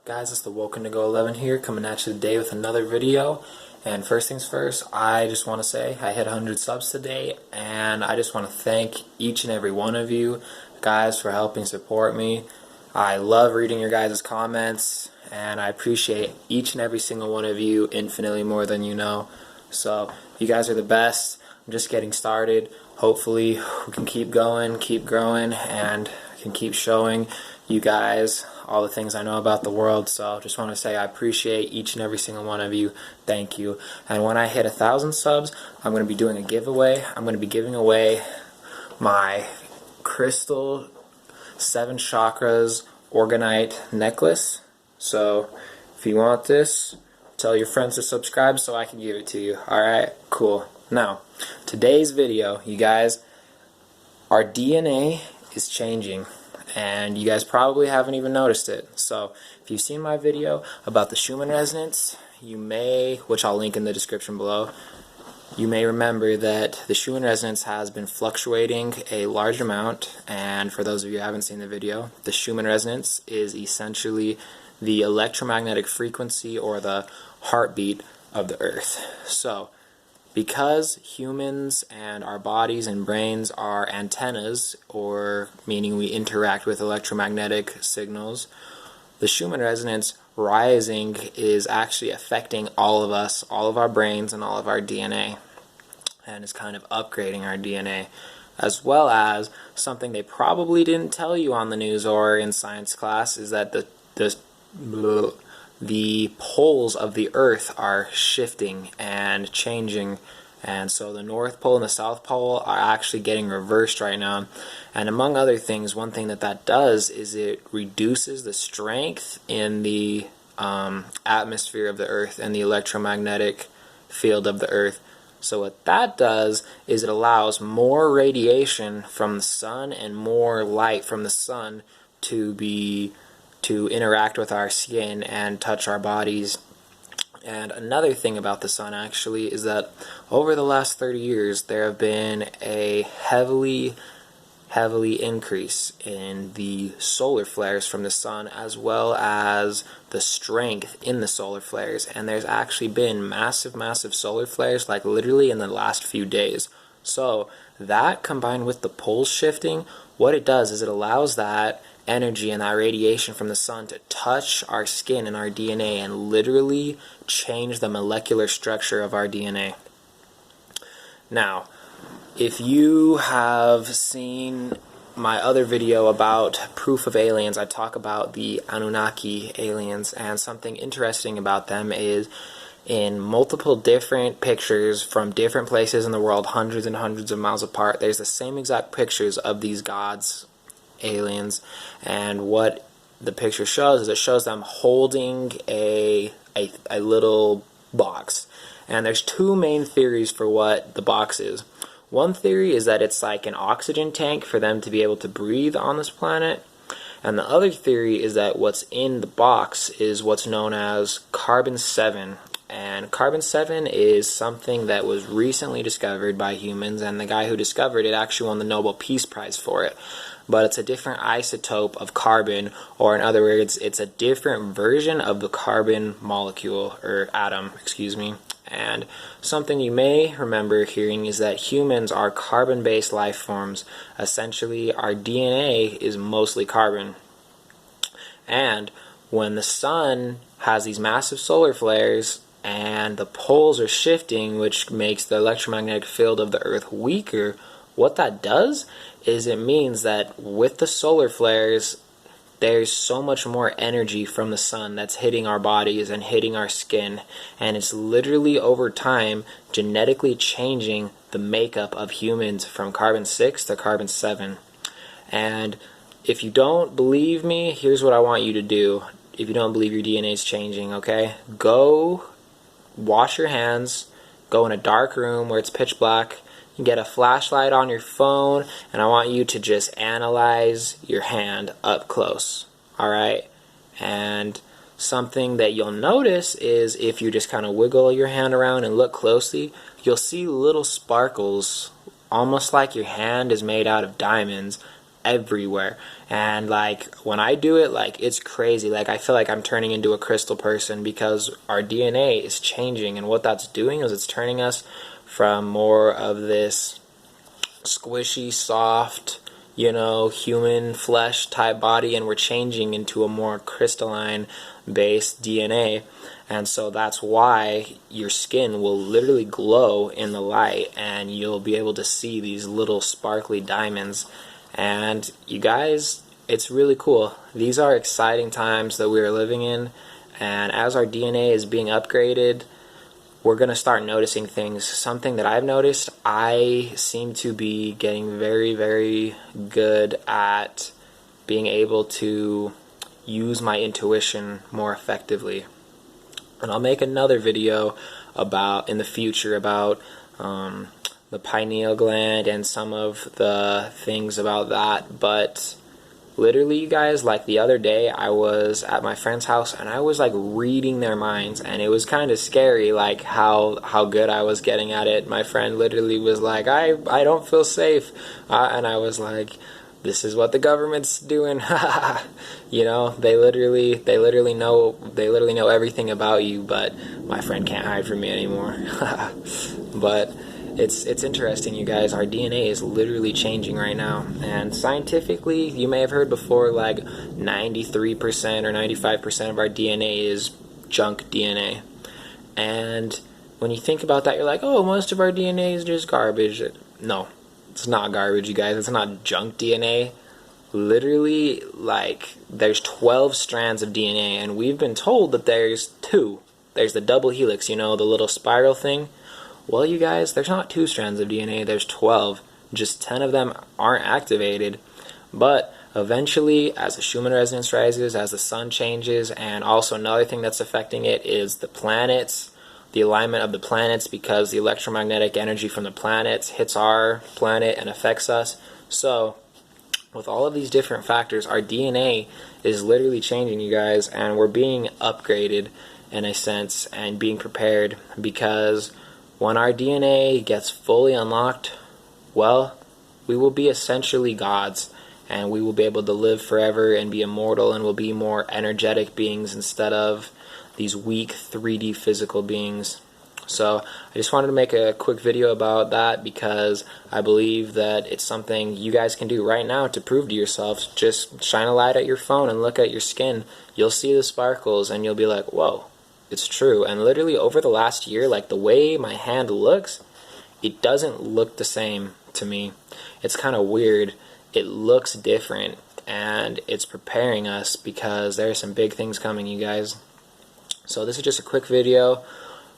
Guys, it's the Woken to Go 11 here, coming at you today with another video. And first things first, I just want to say I hit 100 subs today, and I just want to thank each and every one of you guys for helping support me. I love reading your guys' comments, and I appreciate each and every single one of you infinitely more than you know. So, you guys are the best. I'm just getting started. Hopefully, we can keep going, keep growing, and I can keep showing you guys all the things I know about the world. So just want to say I appreciate each and every single one of you. Thank you. And when I hit 1,000 subs, I'm going to be doing a giveaway. I'm going to be giving away my crystal 7 chakras orgonite necklace. So if you want this, tell your friends to subscribe so I can give it to you. Alright, cool. Now, today's video, you guys, our DNA is changing. And you guys probably haven't even noticed it. So if you've seen my video about the Schumann Resonance, you may, which I'll link in the description below, you may remember that the Schumann Resonance has been fluctuating a large amount. And for those of you who haven't seen the video, the Schumann Resonance is essentially the electromagnetic frequency or the heartbeat of the Earth. So because humans and our bodies and brains are antennas, or meaning we interact with electromagnetic signals, the Schumann resonance rising is actually affecting all of us, all of our brains and all of our DNA, and is kind of upgrading our DNA, as well as something they probably didn't tell you on the news or in science class is that the poles of the Earth are shifting and changing, and so the North Pole and the South Pole are actually getting reversed right now. And among other things, one thing that does is it reduces the strength in the atmosphere of the Earth and the electromagnetic field of the Earth. So what that does is it allows more radiation from the sun and more light from the sun to interact with our skin and touch our bodies. And another thing about the sun actually is that over the last 30 years there have been a heavily increase in the solar flares from the sun, as well as the strength in the solar flares. And there's actually been massive solar flares, like literally in the last few days. So that, combined with the poles shifting, what it does is it allows that energy and that radiation from the sun to touch our skin and our DNA and literally change the molecular structure of our DNA. Now, if you have seen my other video about proof of aliens, I talk about the Anunnaki aliens, and something interesting about them is in multiple different pictures from different places in the world, hundreds and hundreds of miles apart, there's the same exact pictures of these gods, aliens, and what the picture shows is it shows them holding a little box. And there's two main theories for what the box is. One theory is that it's like an oxygen tank for them to be able to breathe on this planet, and the other theory is that what's in the box is what's known as carbon-7. And carbon-7 is something that was recently discovered by humans, and the guy who discovered it actually won the Nobel Peace Prize for it. But it's a different isotope of carbon, or in other words, it's a different version of the carbon molecule, or atom, excuse me. And something you may remember hearing is that humans are carbon-based life forms. Essentially, our DNA is mostly carbon. And when the sun has these massive solar flares and the poles are shifting, which makes the electromagnetic field of the Earth weaker, what that does is it means that with the solar flares, there's so much more energy from the sun that's hitting our bodies and hitting our skin, and it's literally over time genetically changing the makeup of humans from carbon-6 to carbon-7. And if you don't believe me, here's what I want you to do. If you don't believe your DNA is changing, okay? Go wash your hands, go in a dark room where it's pitch black, get a flashlight on your phone, and I want you to just analyze your hand up close. Alright? And something that you'll notice is if you just kind of wiggle your hand around and look closely, you'll see little sparkles, almost like your hand is made out of diamonds, everywhere. And like when I do it, like it's crazy. Like I feel like I'm turning into a crystal person because our DNA is changing, and what that's doing is it's turning us from more of this squishy, soft, human flesh type body, and we're changing into a more crystalline based DNA. And so that's why your skin will literally glow in the light, and you'll be able to see these little sparkly diamonds. And you guys, it's really cool. These are exciting times that we are living in, and as our DNA is being upgraded, we're going to start noticing things. Something that I've noticed, I seem to be getting very, very good at being able to use my intuition more effectively. And I'll make another video in the future about the pineal gland and some of the things about that. But literally, you guys, like the other day I was at my friend's house and I was like reading their minds, and it was kind of scary, like how good I was getting at it. My friend literally was like, I don't feel safe, and I was like, this is what the government's doing. They literally know everything about you, but my friend can't hide from me anymore. But it's interesting, you guys. Our DNA is literally changing right now, and scientifically, you may have heard before, like 93% or 95% of our DNA is junk DNA. And when you think about that, you're like, oh, most of our DNA is just garbage. No, it's not garbage, you guys. It's not junk DNA. Literally, like, there's 12 strands of DNA, and we've been told that there's 2. There's the double helix, the little spiral thing. Well, you guys, there's not 2 strands of DNA, there's 12. Just 10 of them aren't activated. But eventually, as the Schumann Resonance rises, as the sun changes, and also another thing that's affecting it is the planets, the alignment of the planets, because the electromagnetic energy from the planets hits our planet and affects us. So, with all of these different factors, our DNA is literally changing, you guys, and we're being upgraded in a sense and being prepared, because when our DNA gets fully unlocked, well, we will be essentially gods, and we will be able to live forever and be immortal, and will be more energetic beings instead of these weak 3D physical beings. So I just wanted to make a quick video about that, because I believe that it's something you guys can do right now to prove to yourselves. Just shine a light at your phone and look at your skin. You'll see the sparkles and you'll be like, whoa, it's true. And literally over the last year, like the way my hand looks, it doesn't look the same to me. It's kind of weird. It looks different, and it's preparing us because there are some big things coming, you guys. So this is just a quick video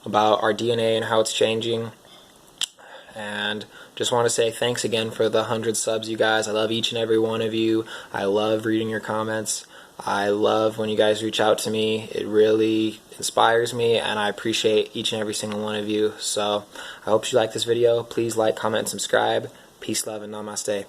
about our DNA and how it's changing, and just want to say thanks again for the 100 subs, you guys. I love each and every one of you. I love reading your comments. I love when you guys reach out to me. It really inspires me, and I appreciate each and every single one of you. So I hope you like this video. Please like, comment, and subscribe. Peace, love, and namaste.